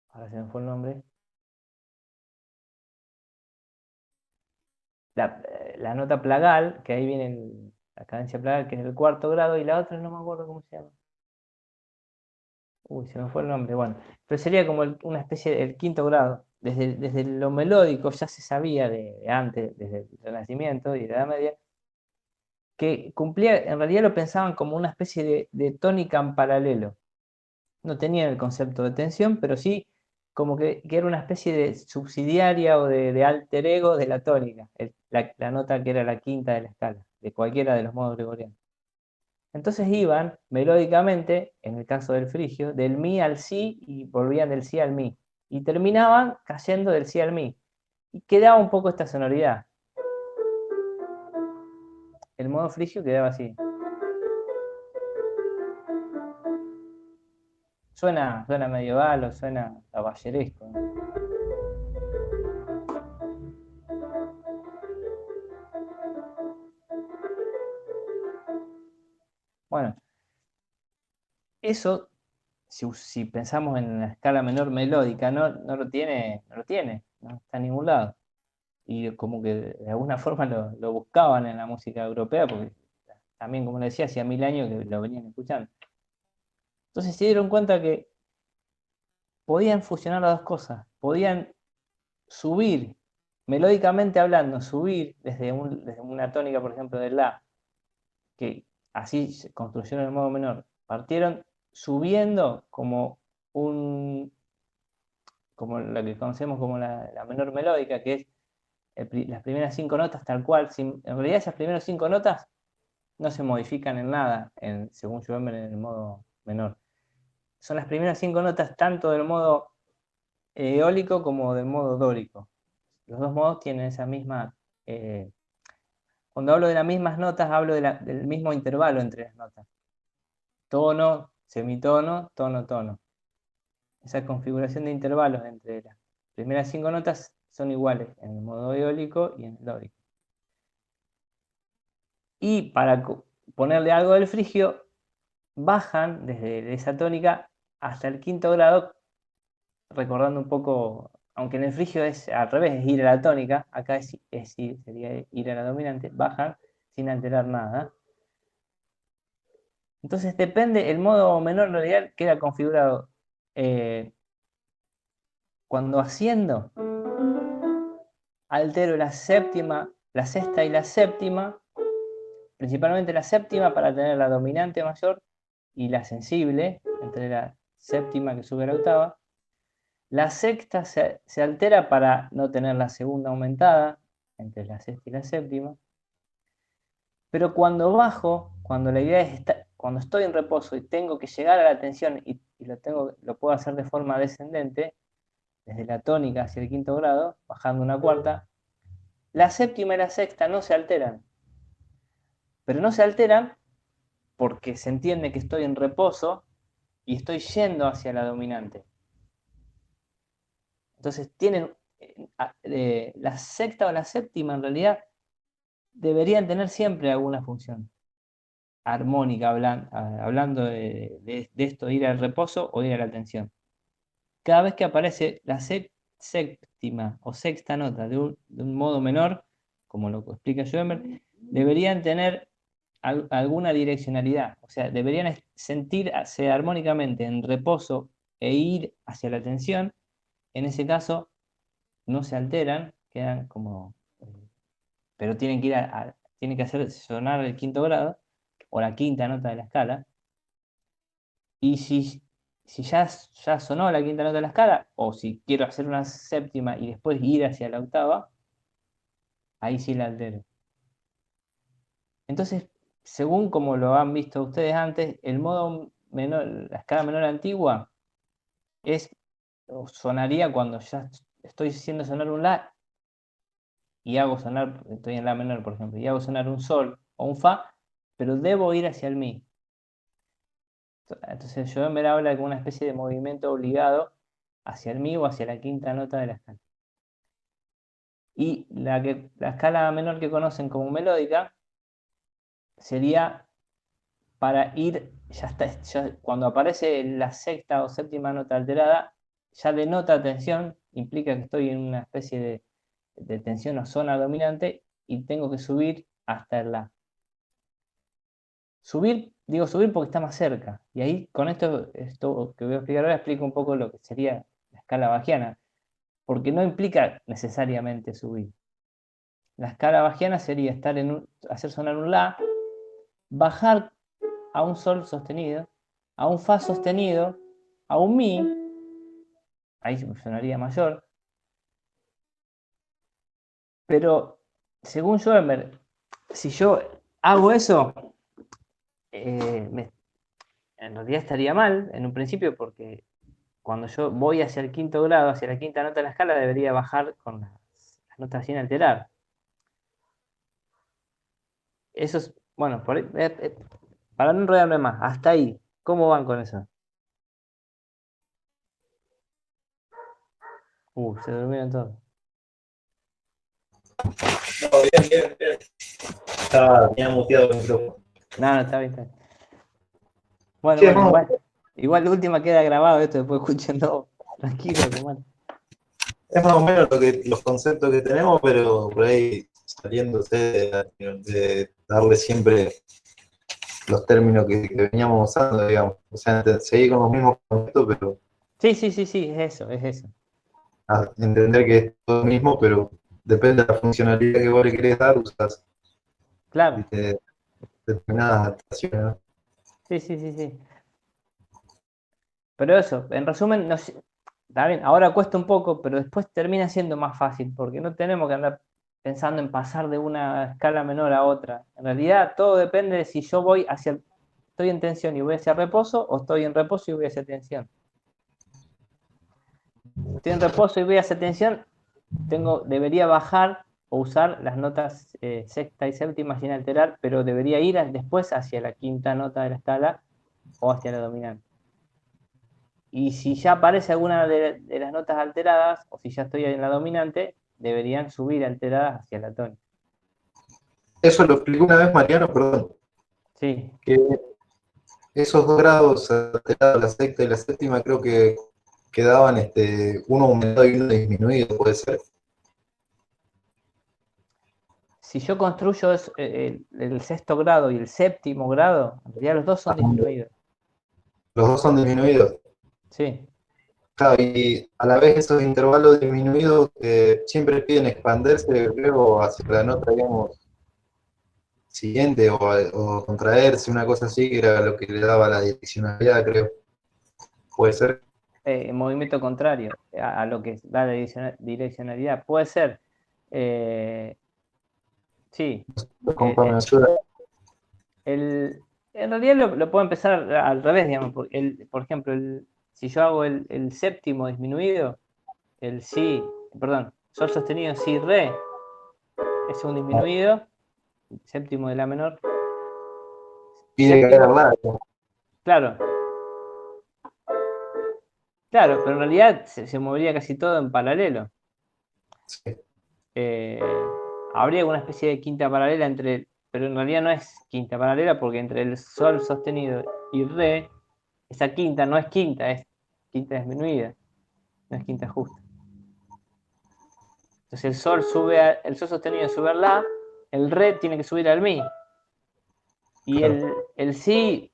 ahora se me fue el nombre, la nota plagal, que ahí viene la cadencia plagal, que es el cuarto grado, y la otra no me acuerdo cómo se llama. Uy, se me fue el nombre, bueno, pero sería como una especie del quinto grado. Desde lo melódico ya se sabía de antes, desde el Renacimiento y la Edad Media, que cumplía, en realidad lo pensaban como una especie de tónica en paralelo. No tenían el concepto de tensión, pero sí como que era una especie de subsidiaria o de alter ego de la tónica, la nota que era la quinta de la escala, de cualquiera de los modos gregorianos. Entonces iban melódicamente, en el caso del frigio, del mi al si y volvían del si al mi. Y terminaban cayendo del si al mi. Y quedaba un poco esta sonoridad. El modo frigio quedaba así. Suena medieval o suena caballeresco, ¿no? Bueno, eso, si pensamos en la escala menor melódica, no lo tiene, no está en ningún lado. Y como que de alguna forma lo buscaban en la música europea, porque también, como les decía, hacía 1000 años que lo venían escuchando. Entonces se dieron cuenta que podían fusionar las dos cosas, podían subir, melódicamente hablando, subir desde una tónica, por ejemplo, de la, que así se construyeron el modo menor, partieron subiendo como como lo que conocemos como la menor melódica, que es las primeras 5 notas tal cual. En realidad esas primeras 5 notas no se modifican en nada, según Schoenberg, en el modo menor. Son las primeras 5 notas tanto del modo eólico como del modo dórico. Los dos modos tienen esa misma... cuando hablo de las mismas notas, hablo del mismo intervalo entre las notas. Tono, semitono, tono, tono. Esa configuración de intervalos entre las primeras 5 notas son iguales en el modo eólico y en el dórico. Y para ponerle algo del frigio, bajan desde esa tónica hasta el quinto grado, recordando un poco, aunque en el frigio es al revés, es ir a la tónica, acá sería ir a la dominante, bajan sin alterar nada. Entonces depende, el modo menor en realidad queda configurado cuando asciendo, altero la séptima, la sexta y la séptima, principalmente la séptima para tener la dominante mayor y la sensible, entre la séptima que sube a la octava. La sexta se altera para no tener la segunda aumentada, entre la sexta y la séptima. Pero cuando bajo, cuando la idea es cuando estoy en reposo y tengo que llegar a la tensión y lo puedo hacer de forma descendente, desde la tónica hacia el quinto grado, bajando una cuarta, la séptima y la sexta no se alteran. Pero no se alteran porque se entiende que estoy en reposo y estoy yendo hacia la dominante. Entonces tienen la sexta o la séptima en realidad deberían tener siempre alguna función armónica, hablando de esto, ir al reposo o ir a la tensión. Cada vez que aparece la séptima o sexta nota de un modo menor, como lo explica Schoenberg, deberían tener alguna direccionalidad, o sea, deberían sentirse armónicamente en reposo e ir hacia la tensión. En ese caso no se alteran, quedan como, pero tienen que tienen que hacer sonar el quinto grado o la quinta nota de la escala. Y si ya sonó la quinta nota de la escala, o si quiero hacer una séptima y después ir hacia la octava, ahí sí la altero. Entonces, según como lo han visto ustedes antes, el modo menor, la escala menor antigua, sonaría cuando ya estoy haciendo sonar un La y hago sonar, estoy en La menor, por ejemplo, y hago sonar un Sol o un Fa, pero debo ir hacia el Mi. Entonces Schoenberg habla de una especie de movimiento obligado hacia el Mi o hacia la quinta nota de la escala. Y la escala menor que conocen como melódica sería para ir, cuando aparece la sexta o séptima nota alterada, ya denota tensión, implica que estoy en una especie de tensión o zona dominante y tengo que subir hasta el La. Digo subir porque está más cerca. Y ahí, con esto que voy a explicar ahora, explico un poco lo que sería la escala bajiana, porque no implica necesariamente subir. La escala bajiana sería hacer sonar un La, bajar a un Sol sostenido, a un Fa sostenido, a un Mi, ahí sonaría mayor. Pero, según Schoenberg, si yo hago eso, en realidad estaría mal en un principio, porque cuando yo voy hacia el quinto grado, hacia la quinta nota de la escala, debería bajar con las notas sin alterar. Eso es, bueno, para no enredarme más, hasta ahí, ¿cómo van con eso? Se durmieron todos. No, bien. Tenía muteado el micrófono. No, está bien, está bien. Bueno, Sí, bueno, no. igual la última queda grabado esto, después escuchando tranquilo, hermano. Es más o menos los conceptos que tenemos, pero por ahí saliéndose de darle siempre los términos que veníamos usando, digamos. O sea, seguir con los mismos conceptos, pero Sí, es eso. entender que es todo lo mismo, pero depende de la funcionalidad que vos le querés dar, usas Claro, determinadas adaptaciones, ¿no? sí. Pero eso, en resumen, está bien, ahora cuesta un poco, pero después termina siendo más fácil, porque no tenemos que andar pensando en pasar de una escala menor a otra. En realidad, todo depende de si yo estoy en tensión y voy hacia reposo, o estoy en reposo y voy hacia tensión. Si estoy en reposo y voy hacia tensión, debería bajar o usar las notas sexta y séptima sin alterar, pero debería ir después hacia la quinta nota de la escala o hacia la dominante. Y si ya aparece alguna de las notas alteradas, o si ya estoy en la dominante, deberían subir alteradas hacia la tónica. Eso lo explicó una vez Mariano, perdón, Sí, que esos 2 grados alterados, la sexta y la séptima, creo que quedaban uno aumentado y uno disminuido, puede ser. si yo construyo el sexto grado y el séptimo grado, en realidad los dos son disminuidos. Los dos son disminuidos. Sí, Claro, y a la vez esos intervalos disminuidos siempre piden expandirse, creo, hacia la nota, digamos, siguiente o contraerse, una cosa así, que era lo que le daba la direccionalidad, creo. Puede ser. movimiento contrario a lo que da la direccionalidad. Puede ser. Sí. Con ayuda. En realidad lo puedo empezar al revés, digamos. Por ejemplo, si yo hago el séptimo disminuido, el Si, perdón, Sol sostenido, Si, Re, es un disminuido, séptimo de La menor. Pide caer al Séptimo, lado. claro. Claro, pero en realidad se movería casi todo en paralelo. Sí. Habría una especie de quinta paralela pero en realidad no es quinta paralela porque entre el sol sostenido y re, esa quinta no es quinta, es quinta disminuida, no es quinta justa. Entonces el sol sostenido sube al la, el re tiene que subir al mi. Y el si,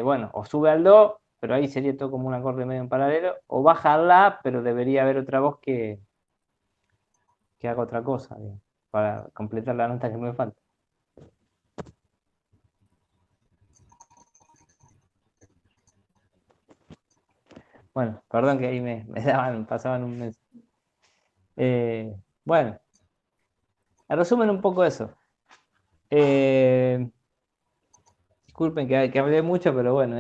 bueno, o sube al do, pero ahí sería todo como un acorde medio en paralelo, o baja al la, pero debería haber otra voz que haga otra cosa, digamos, para completar la nota que me falta. Bueno, perdón que ahí me pasaban un mes. Bueno, en resumen un poco eso. Disculpen que hablé mucho, pero bueno,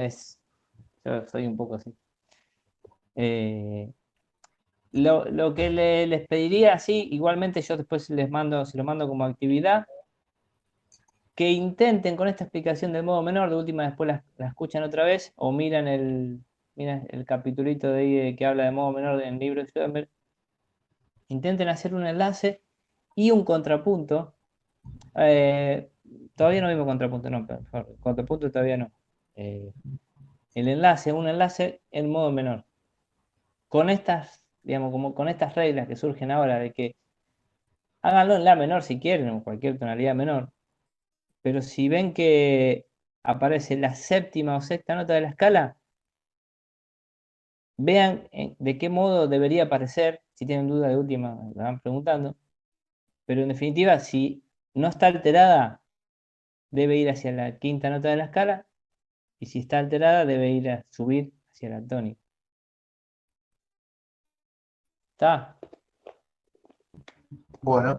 yo soy un poco así. Lo que les pediría, sí, igualmente yo después se lo mando como actividad, que intenten con esta explicación del modo menor, de última después la escuchan otra vez, o miran el capitulito de ahí que habla de modo menor en el libro de Schoenberg, intenten hacer un enlace y un contrapunto. Todavía no vimos contrapunto, no, por favor, contrapunto todavía no. Un enlace en modo menor. Con estas, digamos, como con estas reglas que surgen ahora de que háganlo en la menor si quieren, o cualquier tonalidad menor, pero si ven que aparece la séptima o sexta nota de la escala, vean de qué modo debería aparecer. Si tienen duda de última, la van preguntando. Pero en definitiva, si no está alterada, debe ir hacia la quinta nota de la escala, y si está alterada, debe ir a subir hacia la tónica. ¿Está? Bueno,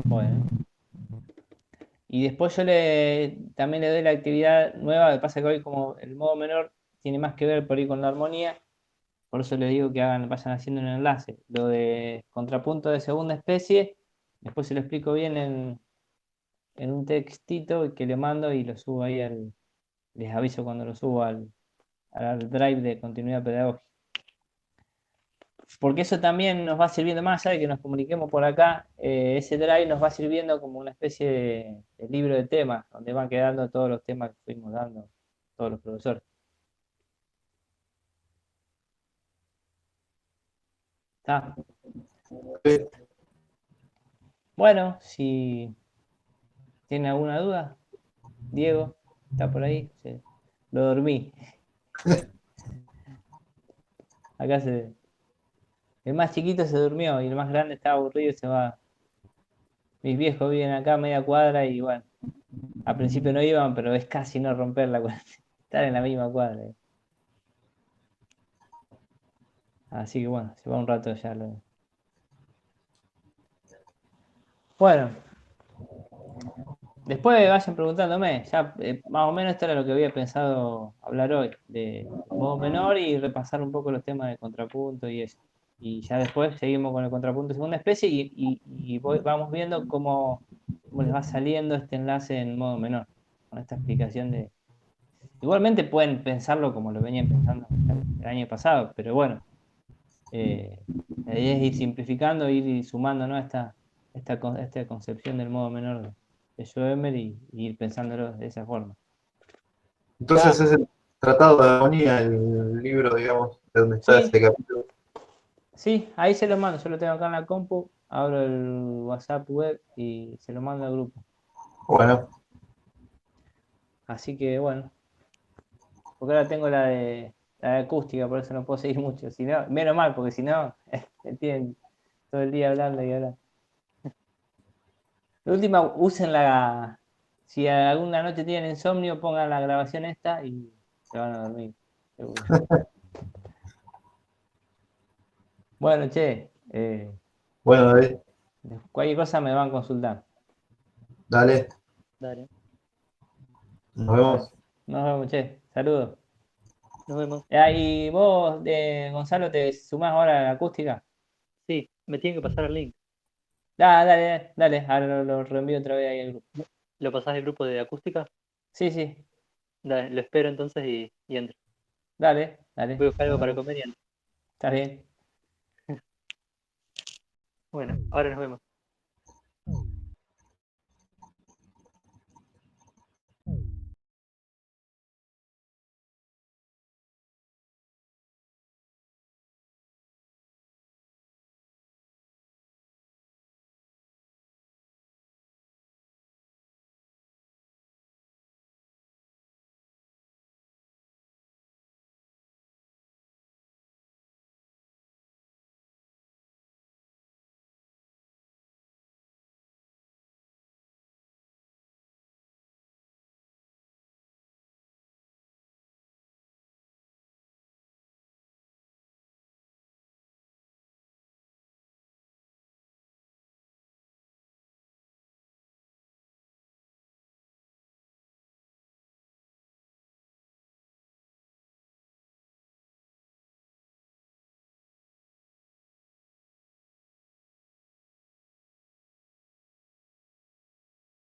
Bueno. Y después yo también le doy la actividad nueva, lo que pasa que hoy como el modo menor tiene más que ver por ahí con la armonía, por eso les digo que vayan haciendo un enlace. Lo de contrapunto de segunda especie, después se lo explico bien en un textito que le mando y lo subo ahí les aviso cuando lo subo al drive de continuidad pedagógica. Porque eso también nos va sirviendo, más allá de que nos comuniquemos por acá, ese drive nos va sirviendo como una especie de libro de temas, donde van quedando todos los temas que fuimos dando todos los profesores. ¿Está? sí. Bueno, si tiene alguna duda, Diego, ¿está por ahí? Sí. Lo dormí. Acá el más chiquito se durmió y el más grande estaba aburrido y se va. Mis viejos viven acá a media cuadra y bueno, al principio no iban, pero es casi no romper la cuadra. Estar en la misma cuadra. Así que bueno, se va un rato ya. Bueno, después vayan preguntándome. Ya más o menos esto era lo que había pensado hablar hoy, de modo menor y repasar un poco los temas de contrapunto y eso. Y ya después seguimos con el contrapunto de segunda especie y vamos viendo cómo les va saliendo este enlace en modo menor, con esta explicación de... Igualmente pueden pensarlo como lo venían pensando el año pasado, pero bueno, la idea es ir simplificando, ir sumando, ¿no? esta concepción del modo menor de Schoenberg y ir pensándolo de esa forma. Entonces es el Tratado de Armonía, el libro, digamos, de donde está Sí, ese capítulo. sí, ahí se lo mando, yo lo tengo acá en la compu, abro el WhatsApp web y se lo mando al grupo. Bueno, Así que bueno, porque ahora tengo la de acústica, por eso no puedo seguir mucho. Si no, menos mal, porque si no, me tienen todo el día hablando y hablando. La última, usen si alguna noche tienen insomnio, pongan la grabación esta y se van a dormir, seguro. Bueno, che, bueno, David, cualquier cosa me van consultando. dale, Dale, nos vemos. Nos vemos, che. Saludos. nos vemos. Y vos, Gonzalo, ¿te sumás ahora a la acústica? Sí, me tienen que pasar el link. Dale, dale, ahora lo reenvío otra vez ahí al grupo. ¿Lo pasás del grupo de acústica? Sí, sí, Dale, lo espero entonces y entro. Dale, dale. Voy a buscar algo para comer y Está bien. bueno, ahora nos vemos.